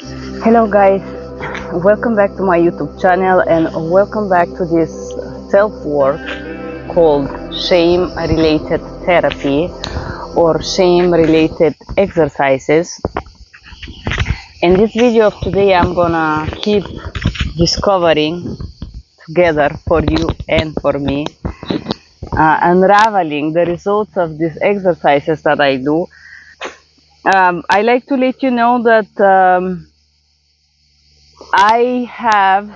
Hello guys, welcome back to my YouTube channel and welcome back to this self-work called shame related therapy or shame related exercises. In this video of today I'm gonna keep discovering together for you and for me, unraveling the results of these exercises that I do. I like to let you know that I have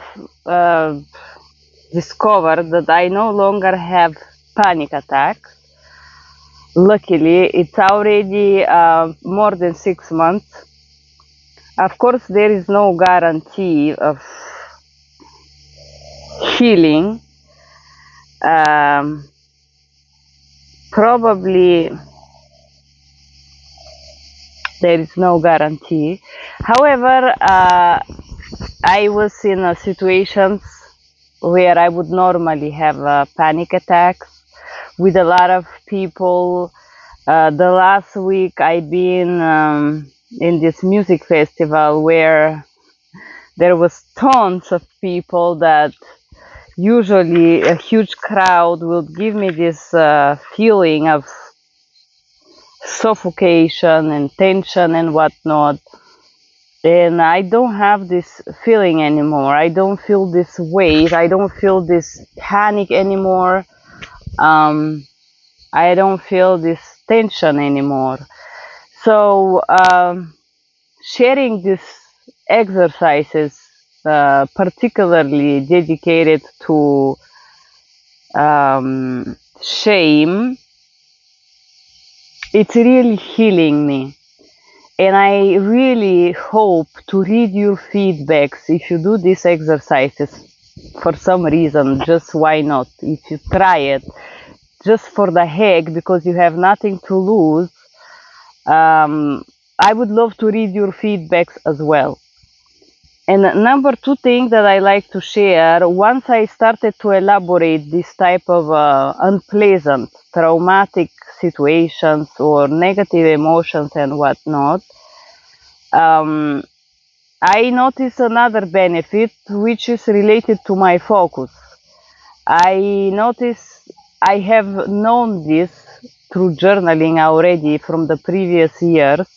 discovered that I no longer have panic attacks. Luckily, it's already more than 6 months. Of course, there is no guarantee of healing. Um, Probably there is no guarantee. However, I was in situations where I would normally have panic attacks with a lot of people. The last week I've been in this music festival where there was tons of people that usually a huge crowd will give me this feeling of suffocation and tension and whatnot. And I don't have this feeling anymore. I don't feel this weight. I don't feel this panic anymore. I don't feel this tension anymore. So sharing these exercises, particularly dedicated to shame, it's really healing me. And I really hope to read your feedbacks if you do these exercises for some reason. Just why not? If you try it, just for the heck, because you have nothing to lose. I would love to read your feedbacks as well. And number two thing that I like to share, once I started to elaborate this type of unpleasant, traumatic situations or negative emotions and whatnot, I noticed another benefit which is related to my focus. I noticed I have known this through journaling already from the previous years.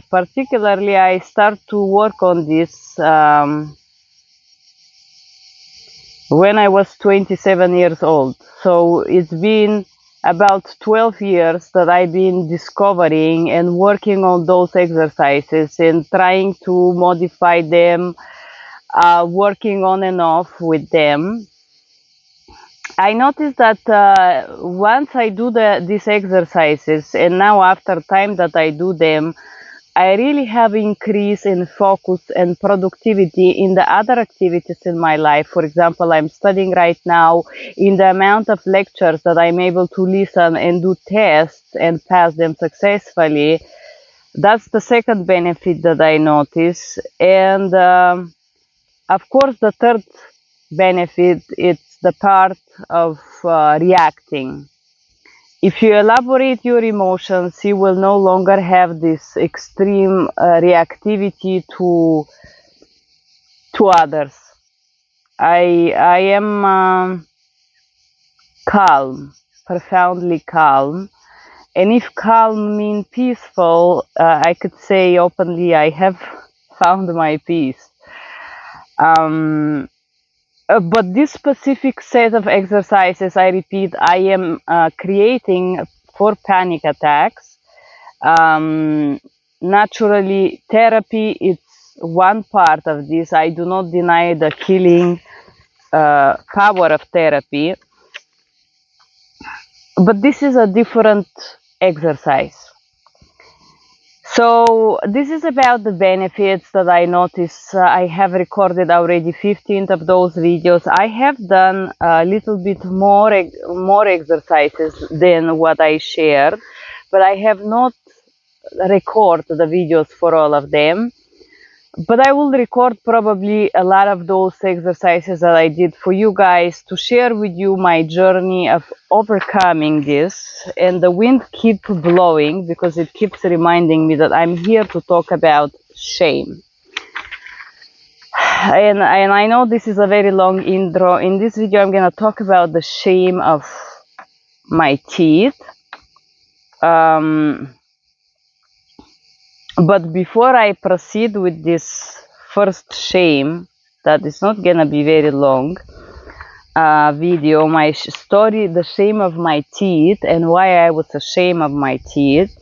Particularly, I start to work on this when I was 27 years old. So it's been about 12 years that I've been discovering and working on those exercises and trying to modify them, working on and off with them. I noticed that once I do these exercises, and now after time that I do them, I really have increase in focus and productivity in the other activities in my life. For example, I'm studying right now. In the amount of lectures that I'm able to listen and do tests and pass them successfully, that's the second benefit that I notice. And of course, the third benefit, it's the part of reacting. If you elaborate your emotions, you will no longer have this extreme reactivity to others. I am calm, profoundly calm. And if calm means peaceful, I could say openly I have found my peace. But this specific set of exercises, I repeat, I am creating for panic attacks. Naturally, therapy is one part of this. I do not deny the healing power of therapy, but this is a different exercise. So this is about the benefits that I notice. I have recorded already 15 of those videos. I have done a little bit more exercises than what I shared, but I have not recorded the videos for all of them. But I will record probably a lot of those exercises that I did for you guys to share with you my journey of overcoming this. And the wind keeps blowing because it keeps reminding me that I'm here to talk about shame. And I know this is a very long intro. In this video, I'm gonna talk about the shame of my teeth. But before I proceed with this first shame, that is not gonna be very long video, my story, the shame of my teeth and why I was ashamed of my teeth.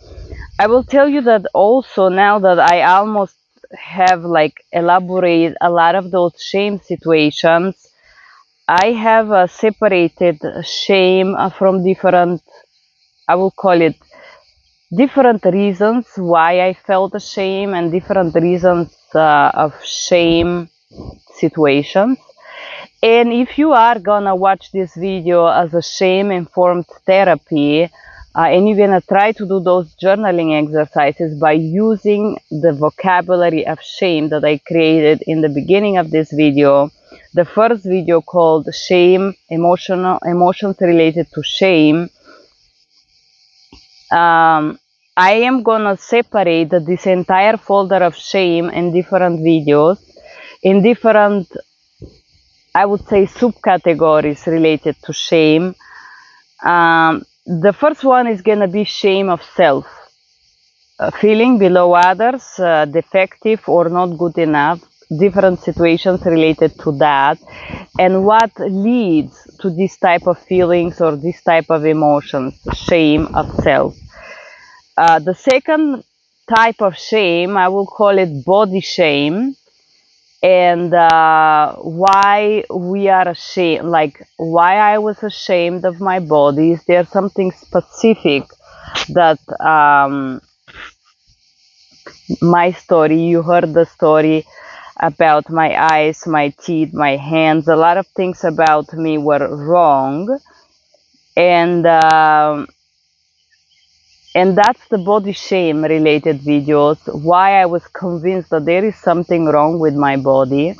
I will tell you that also now that I almost have like elaborated a lot of those shame situations, I have separated shame from different, I will call it different reasons why I felt ashamed and different reasons of shame situations. And if you are gonna watch this video as a shame informed therapy, and you're gonna try to do those journaling exercises by using the vocabulary of shame that I created in the beginning of this video, the first video called Shame, Emotions Related to Shame, I am gonna separate this entire folder of shame in different videos, in different, I would say, subcategories related to shame. The first one is gonna be shame of self, feeling below others, defective or not good enough, different situations related to that, and what leads to this type of feelings or this type of emotions, shame of self. The second type of shame, I will call it body shame, and why we are ashamed, like why I was ashamed of my body. Is there something specific that my story, you heard the story about my eyes, my teeth, my hands, a lot of things about me were wrong, and and that's the body shame related videos, why I was convinced that there is something wrong with my body.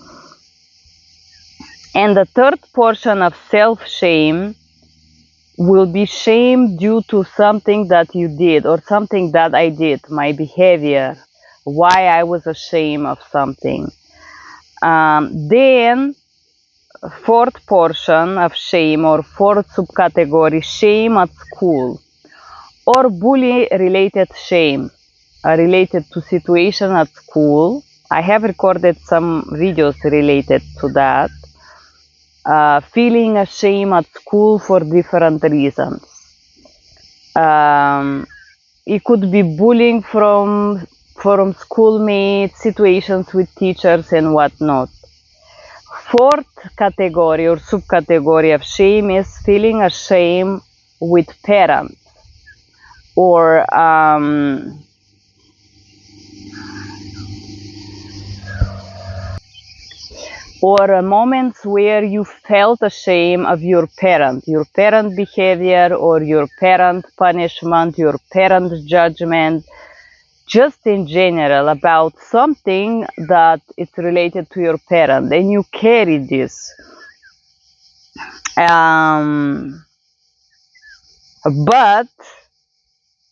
And the third portion of self-shame will be shame due to something that you did or something that I did, my behavior, why I was ashamed of something. Then fourth portion of shame or fourth subcategory, shame at school or bully related shame related to situation at school. I have recorded some videos related to that. Feeling ashamed at school for different reasons. It could be bullying from schoolmates, situations with teachers and whatnot. Fourth category or subcategory of shame is feeling ashamed with parents or moments where you felt ashamed of your parent behavior or your parent punishment, your parent judgment, just in general about something that is related to your parent, and you carry this. But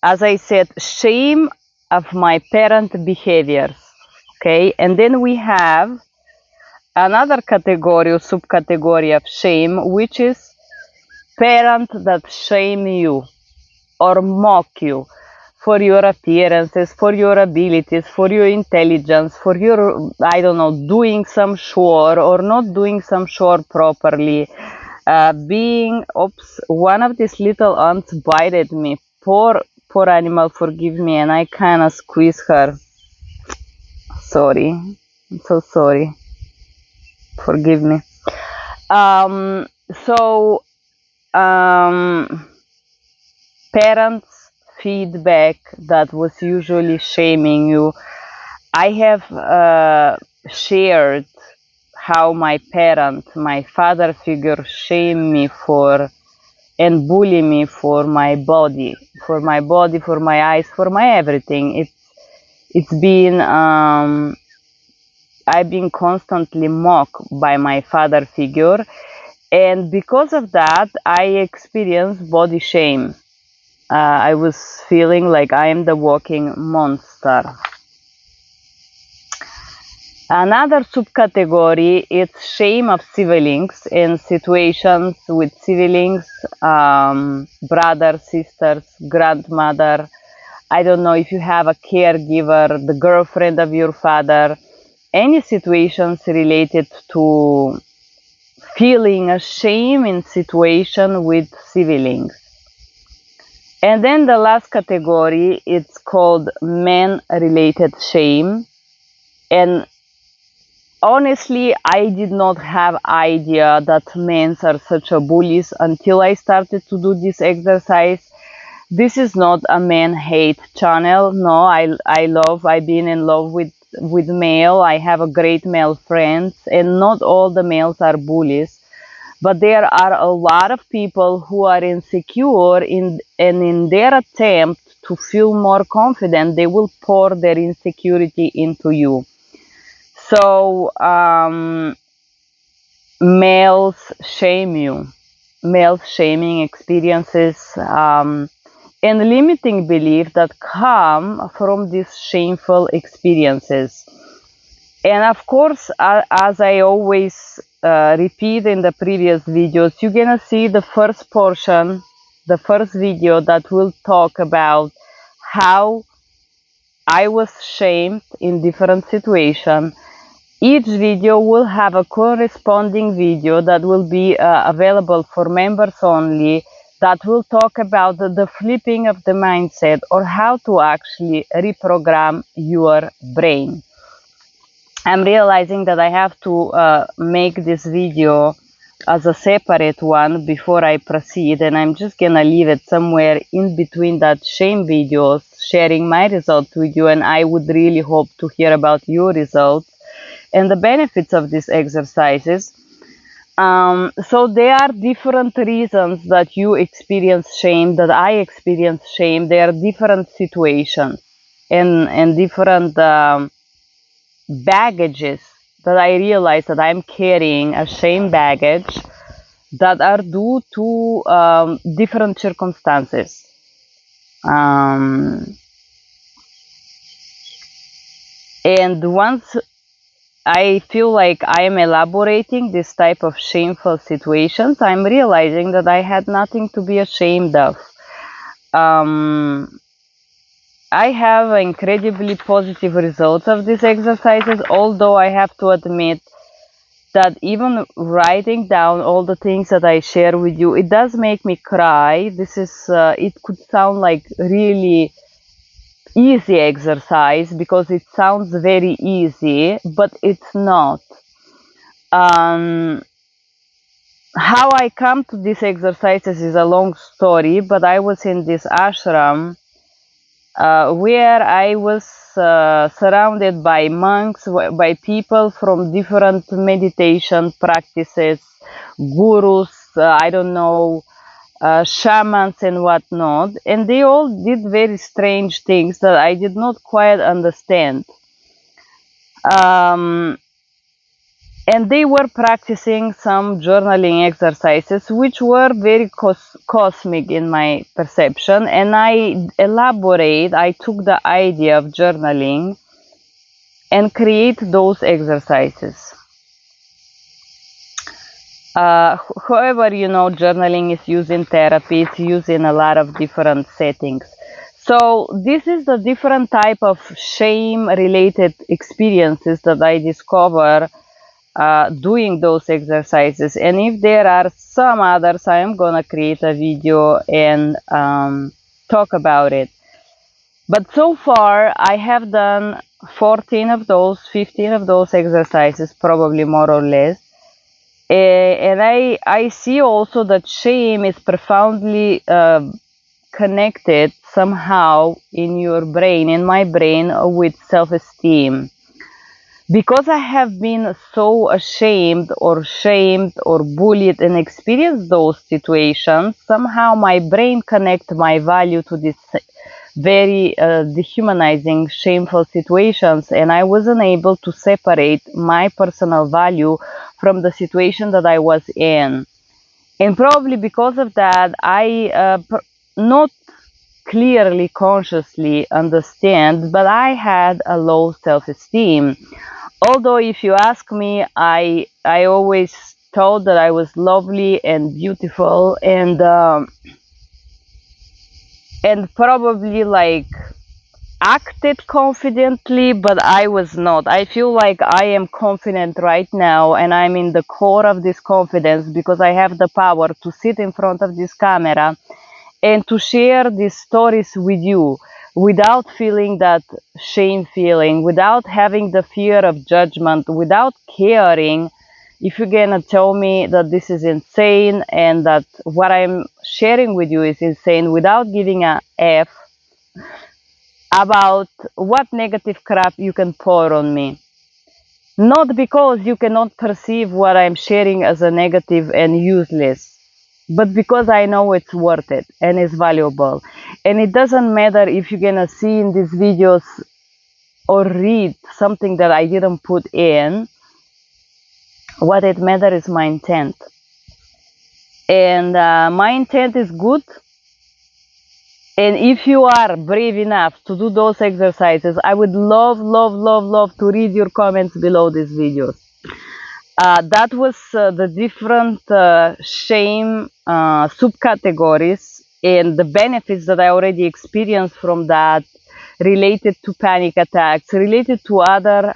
as I said, shame of my parent behaviors. Okay, and then we have another category or subcategory of shame, which is parents that shame you or mock you for your appearances, for your abilities, for your intelligence, for your, I don't know, doing some chore or not doing some chore properly. One of these little ants bited me. Poor animal, forgive me, and I kind of squeezed her. Sorry, I'm so sorry. Forgive me. Um, so, parents' feedback that was usually shaming you. I have shared how my father figure, shame me for and bully me for my body, for my eyes, for my everything. It's been I've been constantly mocked by my father figure, and because of that, I experienced body shame. I was feeling like I am the walking monster. Another subcategory is shame of siblings in situations with siblings, brothers, sisters, grandmother. I don't know if you have a caregiver, the girlfriend of your father, any situations related to feeling a shame in situation with siblings. And then the last category, it's called men-related shame. And honestly, I did not have idea that men are such a bullies until I started to do this exercise. This is not a man hate channel. No, I've been in love with male. I have a great male friends, and not all the males are bullies. But there are a lot of people who are insecure and in their attempt to feel more confident, they will pour their insecurity into you. So males shame you. Males shaming experiences and limiting belief that come from these shameful experiences. And of course, as I always repeat in the previous videos, you're gonna see the first portion, the first video that will talk about how I was shamed in different situations. Each video will have a corresponding video that will be available for members only, that will talk about the flipping of the mindset, or how to actually reprogram your brain. I'm realizing that I have to make this video as a separate one before I proceed, and I'm just gonna leave it somewhere in between that shame videos, sharing my results with you, and I would really hope to hear about your results and the benefits of these exercises. So there are different reasons that you experience shame, that I experience shame. There are different situations and different baggages that I realize that I'm carrying a shame baggage that are due to different circumstances. And once I feel like I am elaborating this type of shameful situations, I'm realizing that I had nothing to be ashamed of. I have incredibly positive results of these exercises, although I have to admit that even writing down all the things that I share with you, it does make me cry. This is, it could sound like really easy exercise because it sounds very easy, but it's not. How I come to these exercises is a long story, but I was in this ashram where I was surrounded by monks, by people from different meditation practices, gurus, I don't know, shamans and whatnot, and they all did very strange things that I did not quite understand. And they were practicing some journaling exercises which were very cosmic in my perception, and I took the idea of journaling and create those exercises. However, you know, journaling is used in therapy, it's used in a lot of different settings. So this is the different type of shame related experiences that I discover doing those exercises. And if there are some others, I am gonna create a video and talk about it. But so far I have done 14 of those, 15 of those exercises, probably more or less. And I see also that shame is profoundly connected somehow in your brain, in my brain, with self-esteem. Because I have been so ashamed or shamed or bullied and experienced those situations, somehow my brain connects my value to this very dehumanizing, shameful situations, and I wasn't able to separate my personal value from the situation that I was in. And probably because of that, I not clearly, consciously understand, but I had a low self-esteem. Although if you ask me, I always thought that I was lovely and beautiful, and probably like acted confidently, but I was not. I feel like I am confident right now, and I'm in the core of this confidence because I have the power to sit in front of this camera and to share these stories with you without feeling that shame feeling, without having the fear of judgment, without caring if you're gonna tell me that this is insane and that what I'm sharing with you is insane, without giving a F about what negative crap you can pour on me. Not because you cannot perceive what I'm sharing as a negative and useless, but because I know it's worth it and it's valuable. And it doesn't matter if you're gonna see in these videos or read something that I didn't put in. What it matters is my intent. And my intent is good. And if you are brave enough to do those exercises, I would love, love, love, love to read your comments below these videos. That was the different shame subcategories and the benefits that I already experienced from that, related to panic attacks, related to other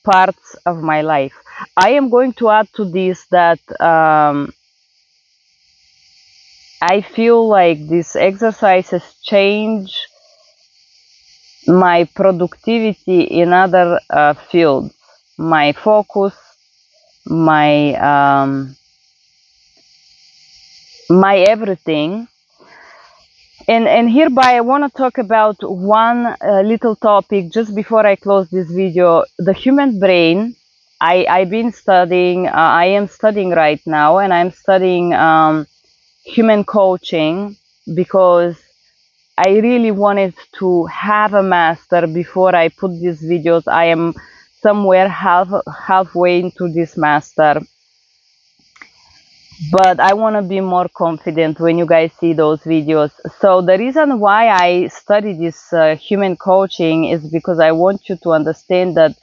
parts of my life. I am going to add to this that I feel like these exercises change my productivity in other fields, my focus, my my everything. And hereby I want to talk about one little topic just before I close this video. The human brain. I've been studying, I am studying right now, and I'm studying human coaching because I really wanted to have a master before I put these videos. I am somewhere halfway into this master, but I want to be more confident when you guys see those videos. So the reason why I study this human coaching is because I want you to understand that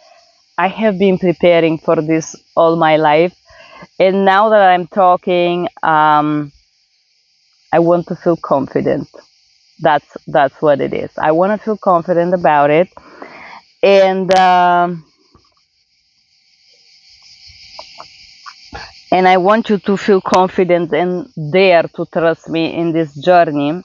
I have been preparing for this all my life, and now that I'm talking, I want to feel confident. That's what it is. I want to feel confident about it, and and I want you to feel confident and dare to trust me in this journey.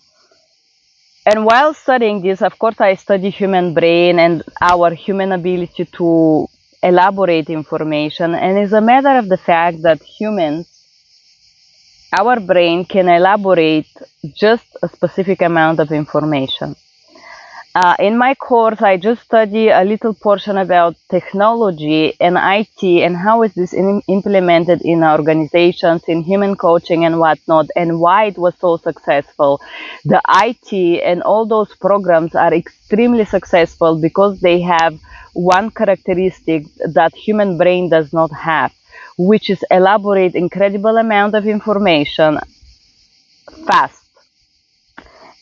And while studying this, of course, I study human brain and our human ability to elaborate information. And it's a matter of the fact that humans, our brain can elaborate just a specific amount of information. In my course, I just study a little portion about technology and IT and how is this implemented in organizations, in human coaching and whatnot, and why it was so successful. The IT and all those programs are extremely successful because they have one characteristic that human brain does not have, which is elaborate incredible amount of information fast.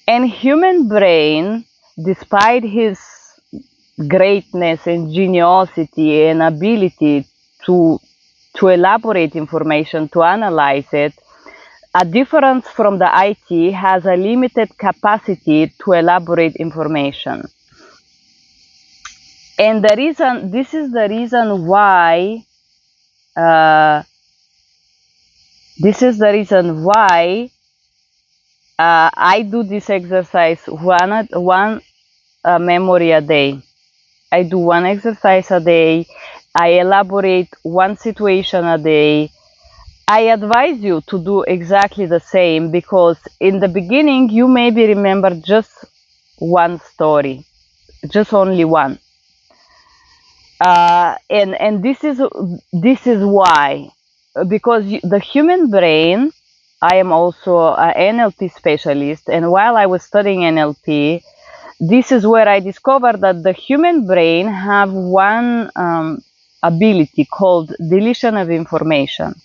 And human brain, despite his greatness, ingeniosity, and ability to elaborate information, to analyze it, a difference from the IT, has a limited capacity to elaborate information. And the reason, this is the reason why, I do this exercise one memory a day. I do one exercise a day. I elaborate one situation a day. I advise you to do exactly the same because in the beginning you maybe remember just one story, just only one. And this is why, because the human brain. I am also an NLP specialist, and while I was studying NLP, this is where I discovered that the human brain have one ability called deletion of information.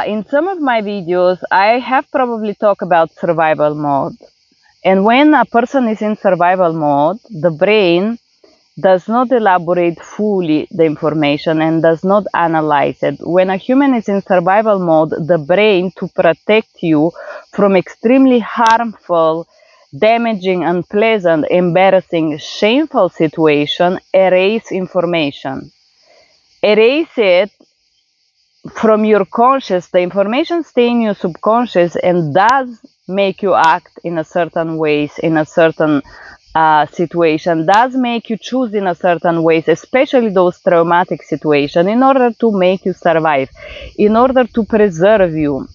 In some of my videos, I have probably talked about survival mode. And when a person is in survival mode, the brain does not elaborate fully the information and does not analyze it. When a human is in survival mode, the brain, to protect you from extremely harmful, damaging, unpleasant, embarrassing, shameful situation, erase information. Erase it from your conscious. The information stay in your subconscious and does make you act in a certain ways, in a certain situation, does make you choose in a certain ways, especially those traumatic situations, in order to make you survive, in order to preserve you.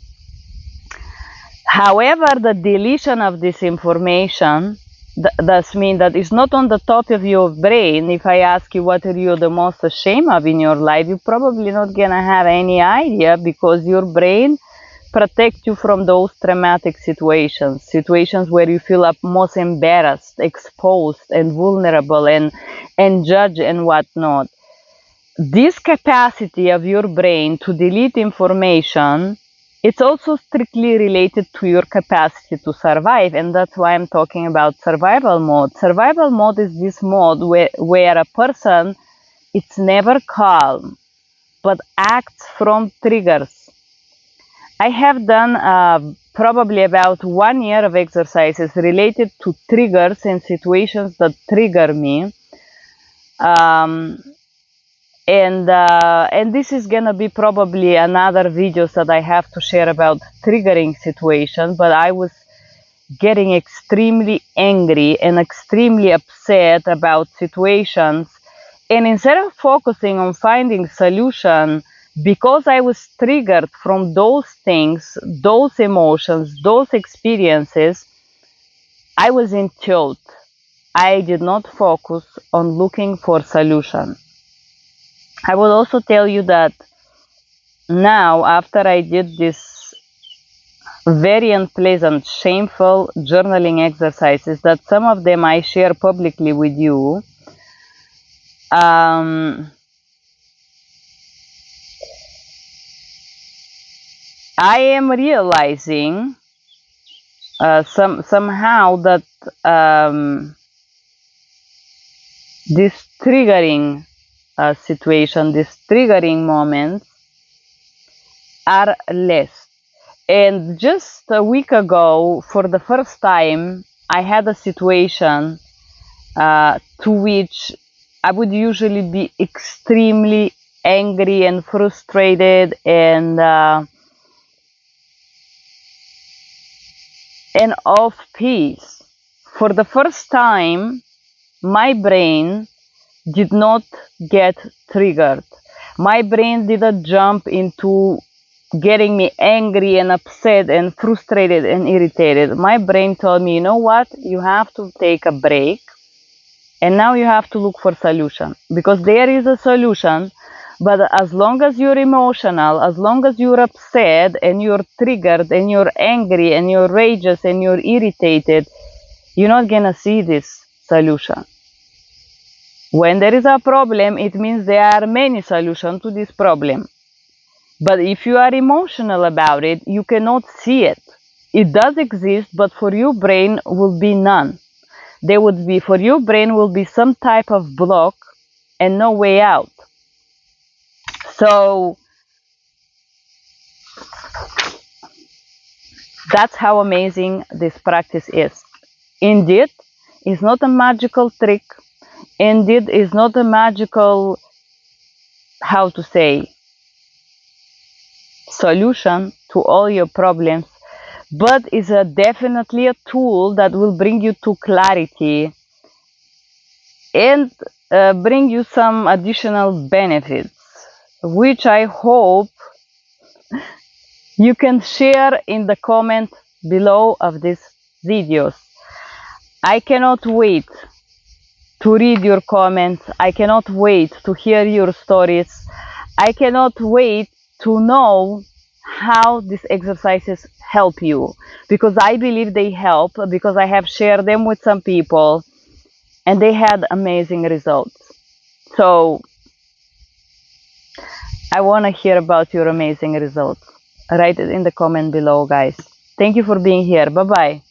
However, the deletion of this information does mean that it's not on the top of your brain. If I ask you what are you the most ashamed of in your life, you're probably not gonna have any idea, because your brain protects you from those traumatic situations where you feel most embarrassed, exposed, and vulnerable, and judged and whatnot. This capacity of your brain to delete information, it's also strictly related to your capacity to survive, and that's why I'm talking about survival mode. Survival mode is this mode where a person, it's never calm, but acts from triggers. I have done probably about 1 year of exercises related to triggers and situations that trigger me. And this is gonna be probably another videos that I have to share about triggering situations, but I was getting extremely angry and extremely upset about situations, and instead of focusing on finding solution, because I was triggered from those things, those emotions, those experiences, I was in tilt. I did not focus on looking for solution. I will also tell you that now, after I did this very unpleasant, shameful journaling exercises, that some of them I share publicly with you, I am realizing somehow that this triggering situation, this triggering moments are less. And just a week ago, for the first time, I had a situation to which I would usually be extremely angry and frustrated and off peace. For the first time, my brain did not get triggered. My brain didn't jump into getting me angry and upset and frustrated and irritated. My brain told me, you know what, you have to take a break, and now you have to look for solution, because there is a solution. But as long as you're emotional, as long as you're upset and you're triggered and you're angry and you're rageous and you're irritated, you're not gonna see this solution. When there is a problem, it means there are many solutions to this problem. But if you are emotional about it, you cannot see it. It does exist, but for your brain will be none. There would be, for your brain will be some type of block and no way out. So that's how amazing this practice is. Indeed, it's not a magical trick. Indeed, it's not a magical, how to say, solution to all your problems, but it's definitely a tool that will bring you to clarity and bring you some additional benefits, which I hope you can share in the comment below of these videos. I cannot wait to read your comments. I cannot wait to hear your stories. I cannot wait to know how these exercises help you, because I believe they help, because I have shared them with some people and they had amazing results. So I want to hear about your amazing results. Write it in the comment below, guys. Thank you for being here. Bye bye.